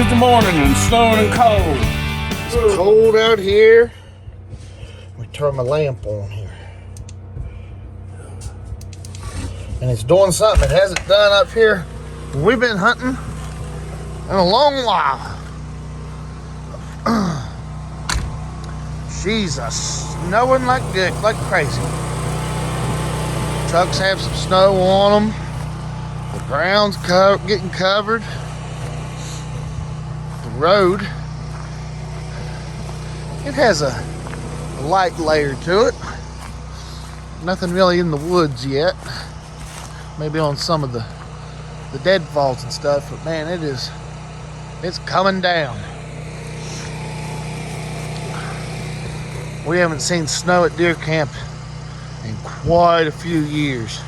Tuesday morning and snowing and cold. It's cold out here. Let me turn my lamp on here. And it's doing something it hasn't done up here. We've been hunting in a long while. Jesus, snowing like crazy. Trucks have some snow on them. The ground's getting covered. The road, it has a light layer to it. Nothing really in the woods yet. Maybe on some of the deadfalls and stuff, but man, it's coming down. We haven't seen snow at deer camp in quite a few years.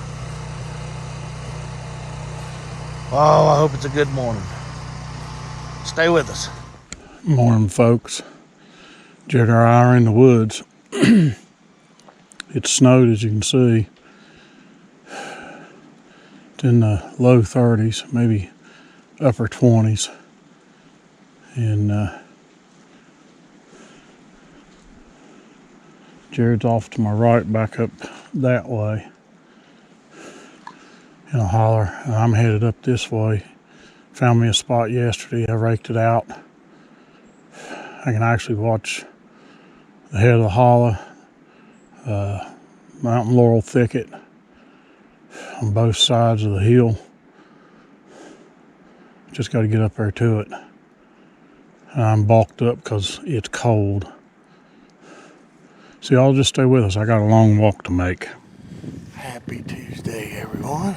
Oh, I hope it's a good morning. Stay with us. Morning, folks. Jerod and I are in the woods. It snowed, as you can see. It's in the low 30s, maybe upper 20s. And Jerod's off to my right, back up that way in a holler, and I'm headed up this way. Found me a spot yesterday. I raked it out. I can actually watch the head of the holler, mountain laurel thicket on both sides of the hill. Just got to get up there to it. And I'm bulked up because it's cold. So y'all just stay with us. I got a long walk to make. Happy Tuesday, everyone.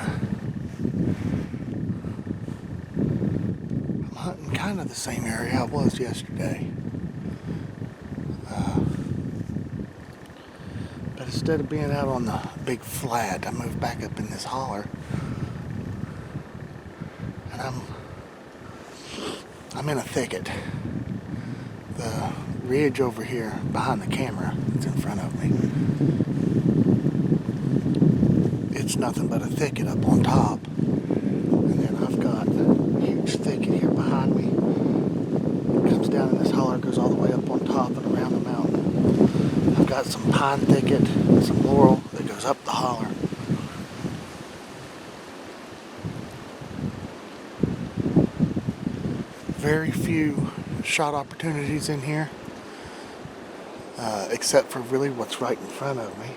I'm hunting kind of the same area I was yesterday. But instead of being out on the big flat, I moved back up in this holler. And I'm in a thicket. The ridge over here behind the camera that's in front of me, it's nothing but a thicket up on top. And then I've got a huge thicket here behind me. It comes down in this holler, goes all the way up on top and around the mountain. I've got some pine thicket, some laurel that goes up the holler. Very few shot opportunities in here, except for really what's right in front of me.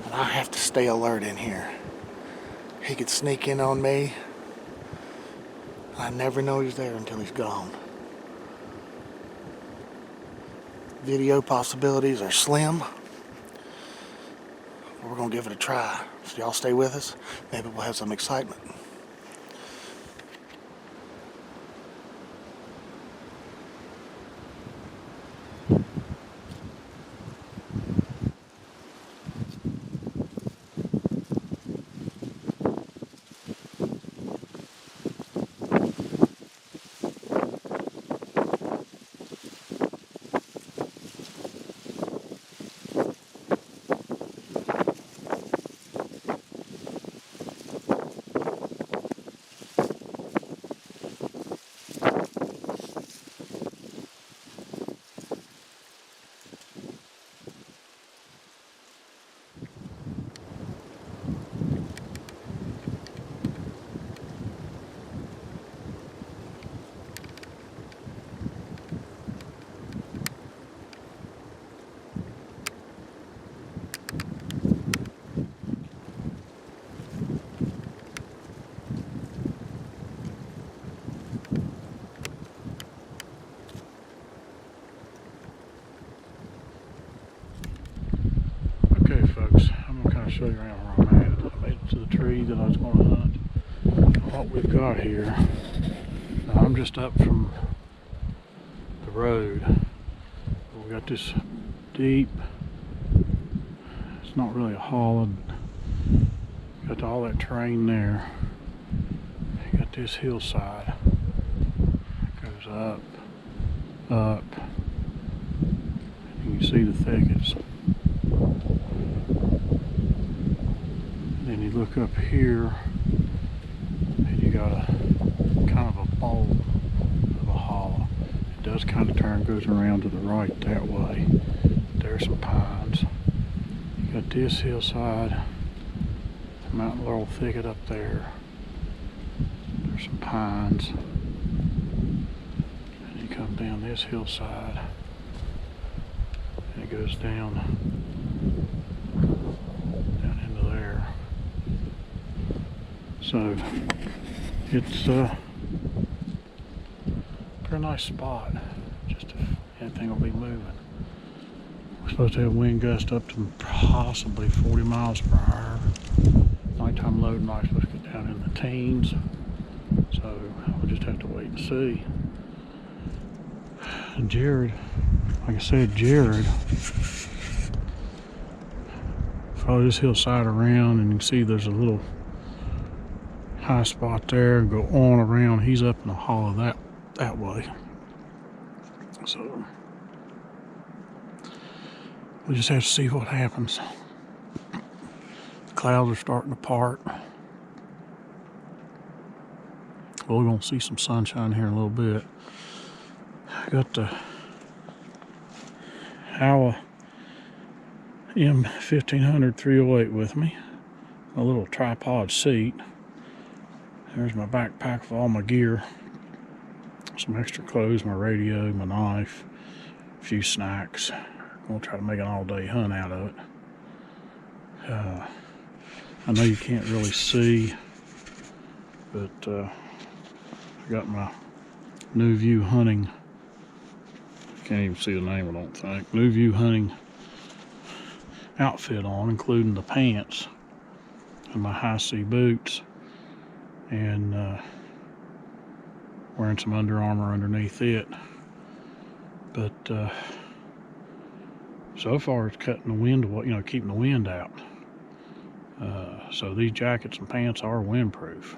And I have to stay alert in here. He could sneak in on me. I never know he's there until he's gone. Video possibilities are slim. We're gonna give it a try. So y'all stay with us. Maybe we'll have some excitement. Show you around where I'm at. I made it to the tree that I was going to hunt. What we've got here, now I'm just up from the road. We got this deep, it's not really a hollow, got all that terrain there. You got this hillside, it goes up, you can see the thickets. Then you look up here and you got a does kind of turn, goes around to the right that way. There's some pines. You got this hillside, mountain laurel thicket up there. There's some pines. And you come down this hillside, and it goes down into there. So it's a pretty nice spot. Just if anything will be moving. We're supposed to have wind gusts up to possibly 40 miles per hour. Nighttime low tonight supposed to get down in the teens. So we'll just have to wait and see. And Jerod, like I said, Jerod, follow this hillside around and you can see there's a little high spot there and go on around. He's up in the hollow that way. So we just have to see what happens. The clouds are starting to part. Well, we're gonna see some sunshine here in a little bit. I got the Howa M1500 308 with me. A little tripod seat. There's my backpack with all my gear. Some extra clothes, my radio, my knife, a few snacks. I'm gonna try to make an all-day hunt out of it. I know you can't really see, but I got my New View hunting. Can't even see the name, I don't think. New View hunting outfit on, including the pants and my high C boots, and wearing some Under Armour underneath it. But so far it's cutting the wind, keeping the wind out. So these jackets and pants are windproof.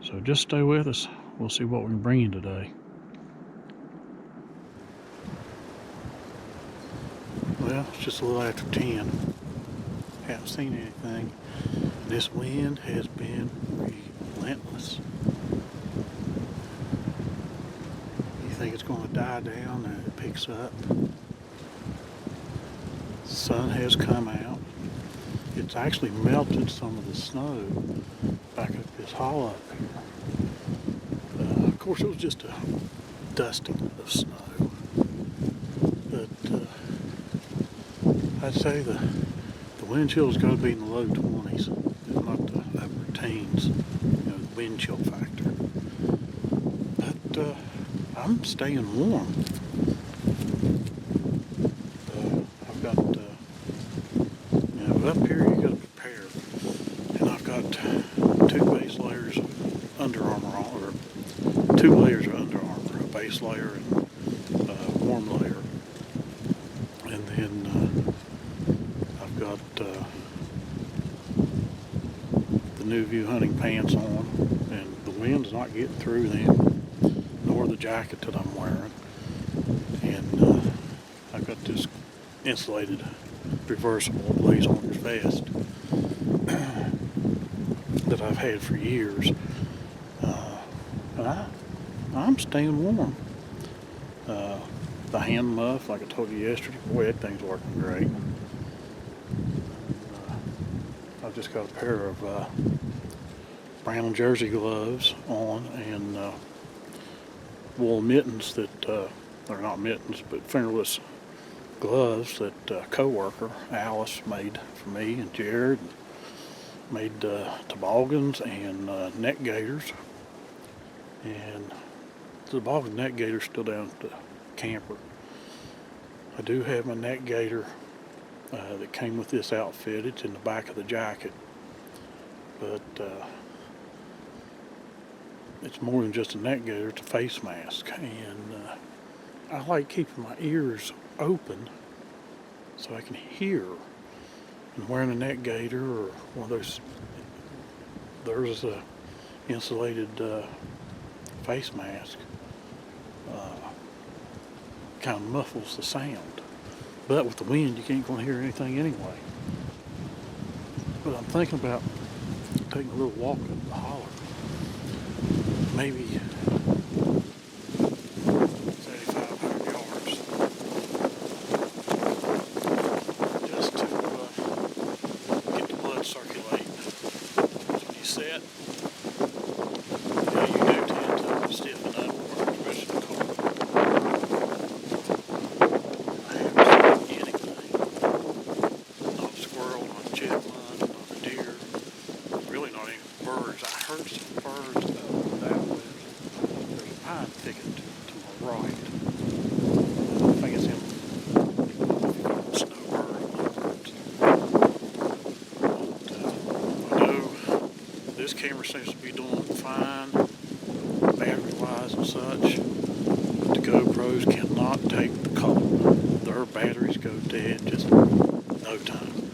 So just stay with us. We'll see what we can bring you today. Well, it's just a little after 10. Haven't seen anything. This wind has been relentless. You think it's going to die down and it picks up. The sun has come out. It's actually melted some of the snow back up this hollow up here. Of course, it was just a dusting of snow. But I'd say the wind chill's got to be in the low 20s, if not the upper teens, the wind chill factor. But I'm staying warm. I've got, up here you got to prepare. And I've got 2 base layers of Under Armour on, or 2 layers of Under Armour, a base layer and a warm layer. And then I've got the New View hunting pants on, and the wind's not getting through them, nor the jacket that I'm wearing. And I've got this insulated reversible blaze orange vest that I've had for years. And I'm staying warm. The hand muff, like I told you yesterday, boy, that thing's working great. I've just got a pair of brown jersey gloves on and wool mittens that, they're not mittens, but fingerless gloves that a co-worker, Alice, made for me and Jerod. Made toboggans and neck gaiters. And the toboggan neck gaiter's still down at the camper. I do have my neck gaiter that came with this outfit. It's in the back of the jacket. But it's more than just a neck gaiter, it's a face mask. And I like keeping my ears open so I can hear. And wearing a neck gaiter or one of those, there's a insulated face mask, kind of muffles the sound. But with the wind, you can't go and hear anything anyway. But I'm thinking about taking a little walk up the holler. Maybe thicket to my right. I think it's him. Snowbird. I know this camera seems to be doing fine, battery-wise and such. But the GoPros cannot take the call. Their batteries go dead just no time.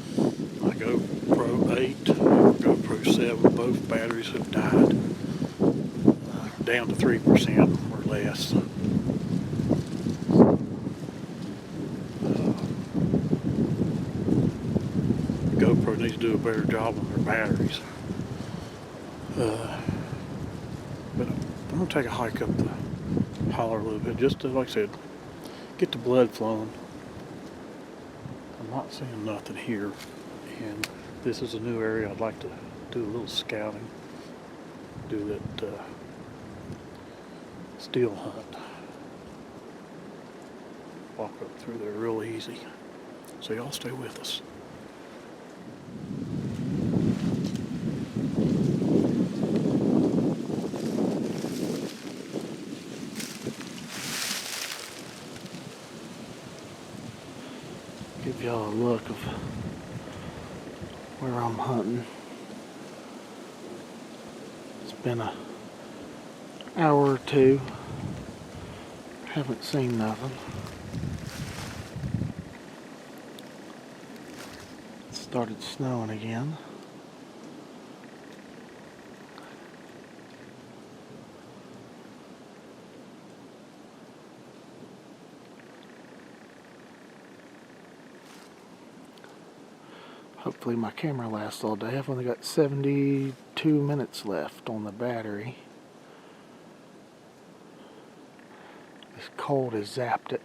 My GoPro 8 or GoPro 7, both batteries have died down to 3% or less. GoPro needs to do a better job on their batteries. But I'm going to take a hike up the holler a little bit, just to, like I said, get the blood flowing. I'm not seeing nothing here, and this is a new area. I'd like to do a little scouting, do that steel hunt. Walk up through there real easy. So y'all stay with us. Give y'all a look of where I'm hunting. It's been an hour or two. Haven't seen nothing. It started snowing again. Hopefully my camera lasts all day. I've only got 72 minutes left on the battery. This cold has zapped it.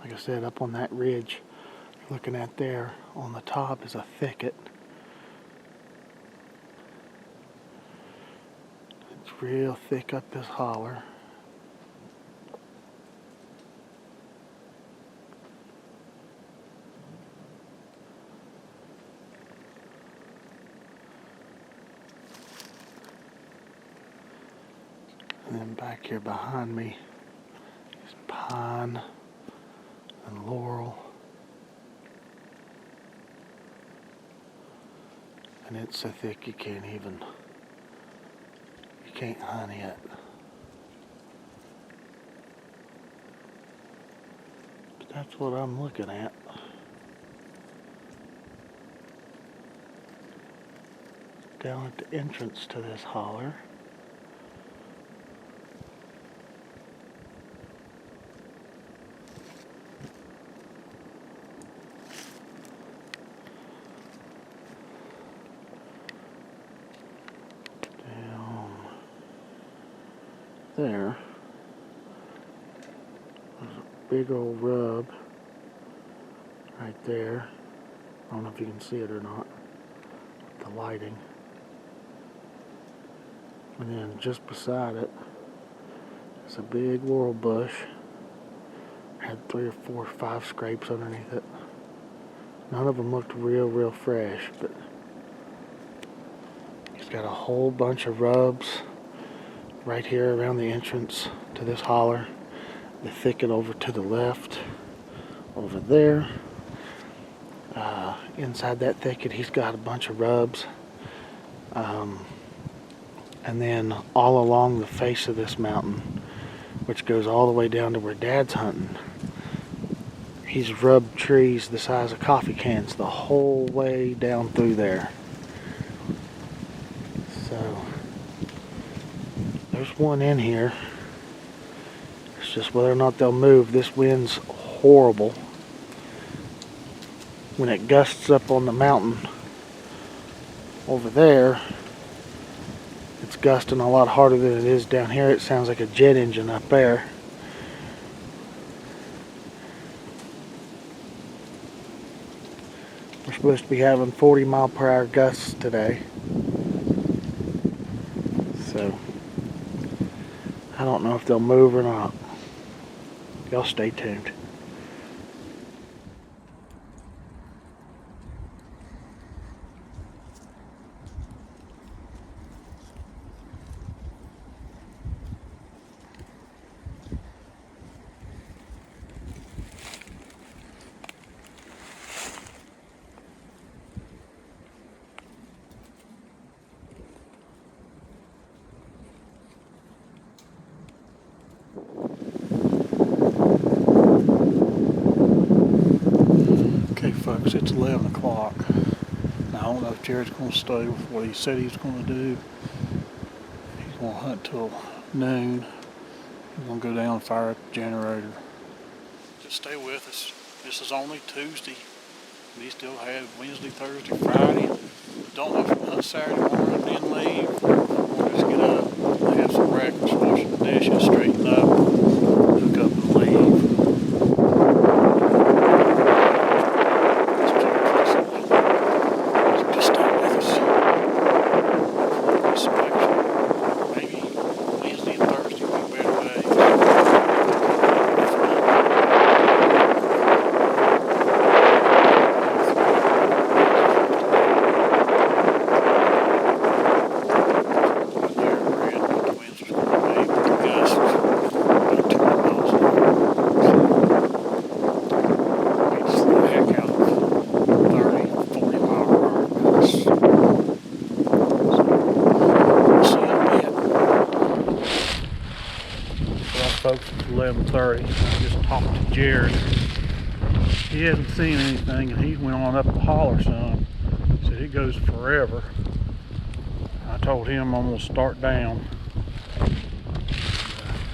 Like I said, up on that ridge you're looking at there, on the top is a thicket. It's real thick up this holler. And then back here behind me is pine and laurel. And it's so thick you can't hunt it. But that's what I'm looking at. Down at the entrance to this holler. There's a big old rub right there. I don't know if you can see it or not, the lighting. And then just beside it is a big laurel bush. Had 3 or 4 or 5 scrapes underneath it. None of them looked real fresh, but it's got a whole bunch of rubs right here around the entrance to this holler. The thicket over to the left, over there. Inside that thicket he's got a bunch of rubs. And then all along the face of this mountain, which goes all the way down to where Dad's hunting, he's rubbed trees the size of coffee cans the whole way down through there. So there's one in here. It's just whether or not they'll move. This wind's horrible. When it gusts up on the mountain over there, it's gusting a lot harder than it is down here. It sounds like a jet engine up there. We're supposed to be having 40-mile-per-hour gusts today. So I don't know if they'll move or not. Y'all stay tuned. Okay folks, it's 11 o'clock. Now I don't know if Jared's going to stay with what he said he was going to do. He's going to hunt till noon. He's going to go down and fire up the generator. Just stay with us. This is only Tuesday. We still have Wednesday, Thursday, Friday. Don't know if we'll hunt Saturday morning and then leave. We'll just get up, have some breakfast, wash the dishes, straighten up, hook up and leave. Folks, it's 11:30. I just talked to Jerod. He hasn't seen anything, and he went on up the holler some. Said it goes forever. I told him I'm gonna start down.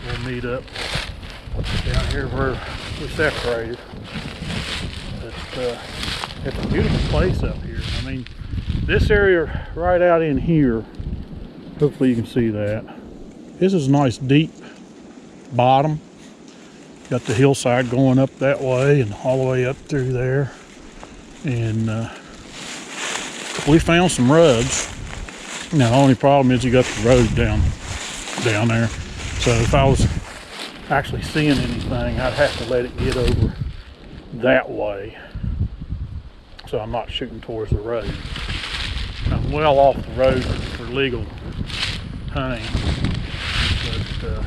We'll meet up down here where we separated. But it's a beautiful place up here. I mean, this area right out in here. Hopefully you can see that. This is a nice deep bottom. Got the hillside going up that way and all the way up through there, and we found some rubs. Now the only problem is you got the road down there, so if I was actually seeing anything I'd have to let it get over that way, so I'm not shooting towards the road. I'm well off the road for legal hunting, but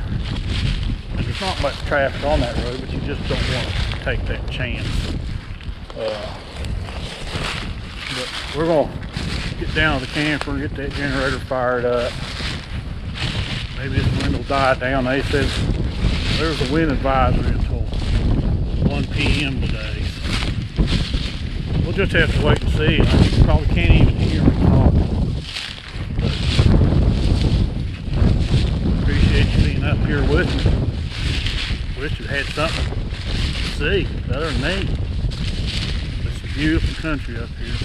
there's not much traffic on that road, but you just don't want to take that chance. But we're going to get down to the camper and get that generator fired up. Maybe this wind will die down. They said there's a wind advisory until 1 p.m. today. So we'll just have to wait and see. You probably can't even hear me talk. But appreciate you being up here with me. Wish you had something to see other than me. It's a beautiful country up here.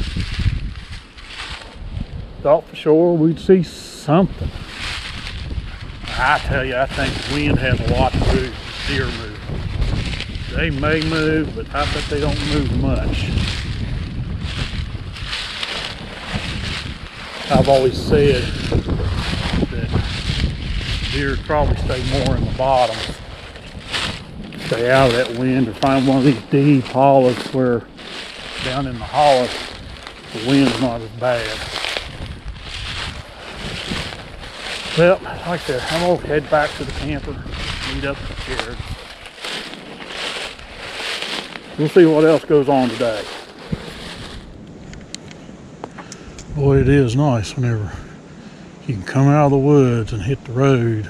Thought for sure we'd see something. I tell you, I think the wind has a lot to do with deer moving. They may move, but I bet they don't move much. I've always said that deer probably stay more in the bottom. Stay out of that wind, or find one of these deep hollows where down in the hollow the wind's not as bad. Well, like I said, I'm going to head back to the camper, meet up with Jerod. We'll see what else goes on today. Boy, it is nice whenever you can come out of the woods and hit the road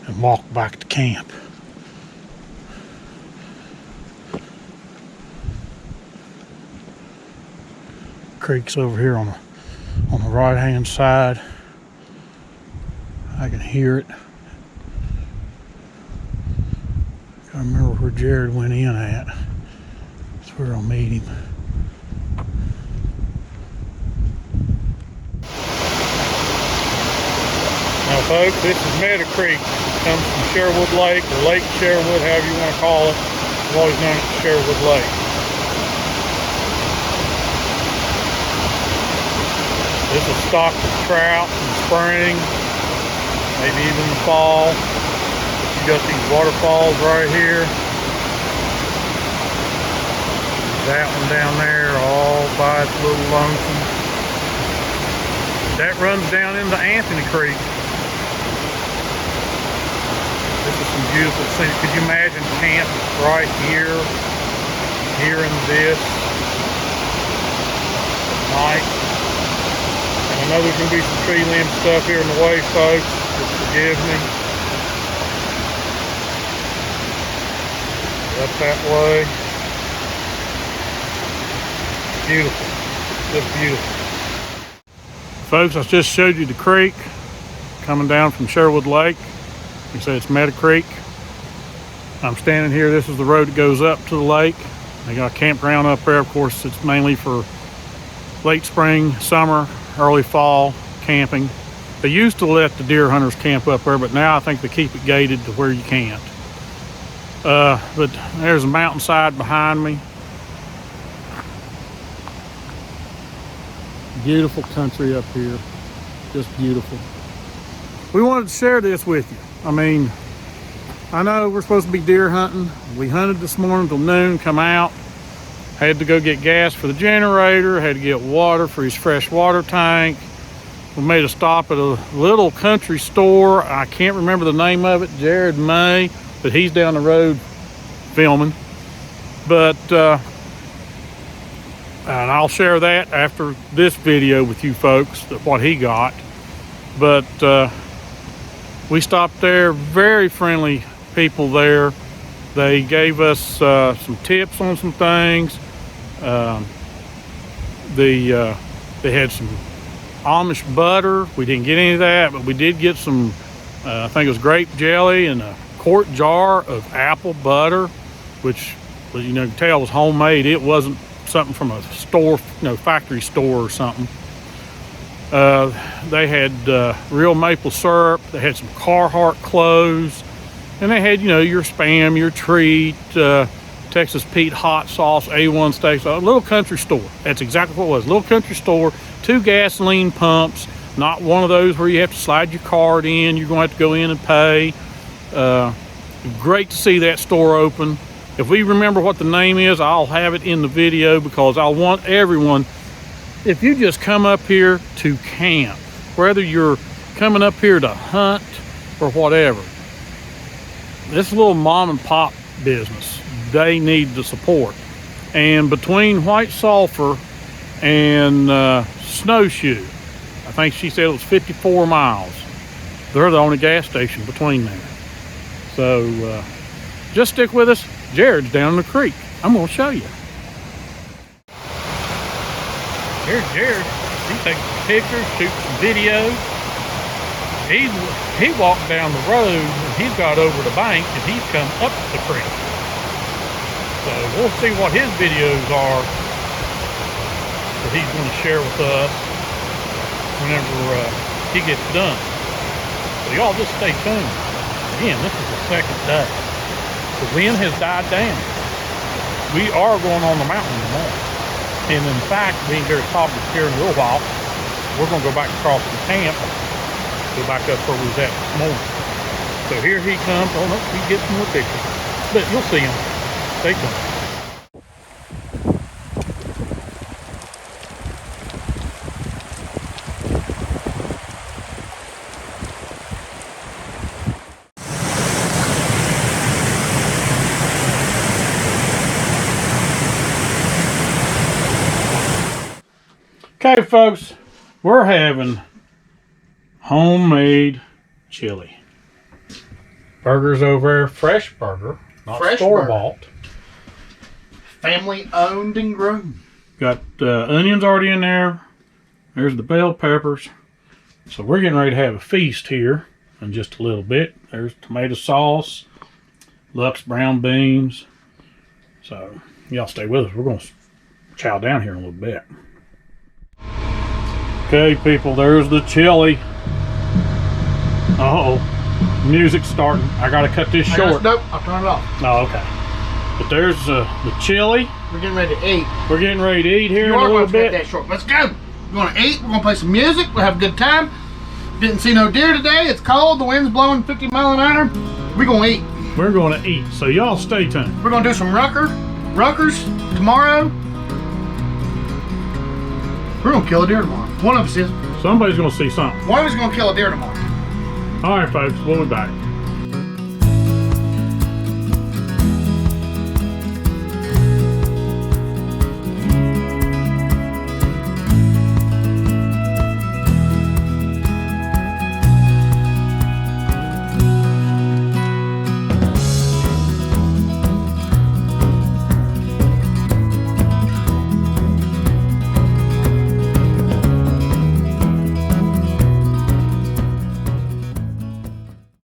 and walk back to camp. Creek's over here on the right hand side. I can hear it. Gotta remember where Jerod went in at. That's where I'll meet him. Now folks, this is Meadow Creek. It comes from Sherwood Lake, or Lake Sherwood, however you want to call it. I've always known it as Sherwood Lake. This is stocked with trout in the spring, maybe even in the fall. You got these waterfalls right here. That one down there all by its little lonesome. That runs down into Anthony Creek. This is some beautiful scenery. Could you imagine camp right here, hearing this at night? And I know there's going to be some tree limb stuff here in the way, folks. Just forgive me. Up that way. Beautiful. Just beautiful. Folks, I just showed you the creek coming down from Sherwood Lake. You say it's Meadow Creek. I'm standing here. This is the road that goes up to the lake. They got a campground up there. Of course, it's mainly for late spring, summer, early fall camping. They used to let the deer hunters camp up there, but now I think they keep it gated to where you can't. But there's a mountainside behind me. Beautiful country up here, just beautiful. We wanted to share this with you. I mean, I know we're supposed to be deer hunting. We hunted this morning till noon, come out, had to go get gas for the generator, had to get water for his fresh water tank. We made a stop at a little country store. I can't remember the name of it, Jerod and I, but he's down the road filming. But and I'll share that after this video with you folks, what he got. But we stopped there, very friendly people there. They gave us some tips on some things. They had some Amish butter. We didn't get any of that, but we did get some, I think it was grape jelly and a quart jar of apple butter, which was, you know, you can tell was homemade. It wasn't something from a store, you know, factory store or something. They had real maple syrup. They had some Carhartt clothes, and they had, you know, your Spam, your treat, Texas Pete hot sauce, A1 steaks. A little country store. That's exactly what it was. A little country store. 2 gasoline pumps. Not one of those where you have to slide your card in. You're going to have to go in and pay. Great to see that store open. If we remember what the name is, I'll have it in the video, because I want everyone, if you just come up here to camp, whether you're coming up here to hunt or whatever, this little mom and pop business, they need the support. And between White Sulphur and Snowshoe, I think she said it was 54 miles. They're the only gas station between there. So just stick with us. Jerod's down in the creek. I'm going to show you. Here's Jerod. He takes some pictures, shoots some videos. He walked down the road, and he's got over the bank, and he's come up the creek. So we'll see what his videos are that he's going to share with us whenever he gets done. So y'all just stay tuned. Again, this is the second day. The wind has died down. We are going on the mountain tomorrow. And in fact, being very talkative here in a little while, we're going to go back across the camp, go back up where we was at this morning. So here he comes. Oh no, he gets more pictures. But you'll see him. Stay tuned. Okay, folks, we're having homemade chili. Burgers over there, fresh burger, not store-bought. Family owned and grown. Got onions already in there. There's the bell peppers. So we're getting ready to have a feast here in just a little bit. There's tomato sauce, Lux brown beans. So y'all stay with us. We're going to chow down here in a little bit. Okay, people, there's the chili. Uh-oh, music's starting. I gotta cut this short. Nope, I'll turn it off. Oh, okay. But there's the chili. We're getting ready to eat. We're getting ready to eat here in a little bit. That short. Let's go. We're gonna eat. We're gonna play some music. We'll have a good time. Didn't see no deer today. It's cold. The wind's blowing 50 miles an hour. We're gonna eat. We're gonna eat. So y'all stay tuned. We're gonna do some rucker. Ruckers, tomorrow, we're gonna kill a deer tomorrow. One of us is. Somebody's gonna see something. One of us is gonna kill a deer tomorrow. All right, folks, we'll be back.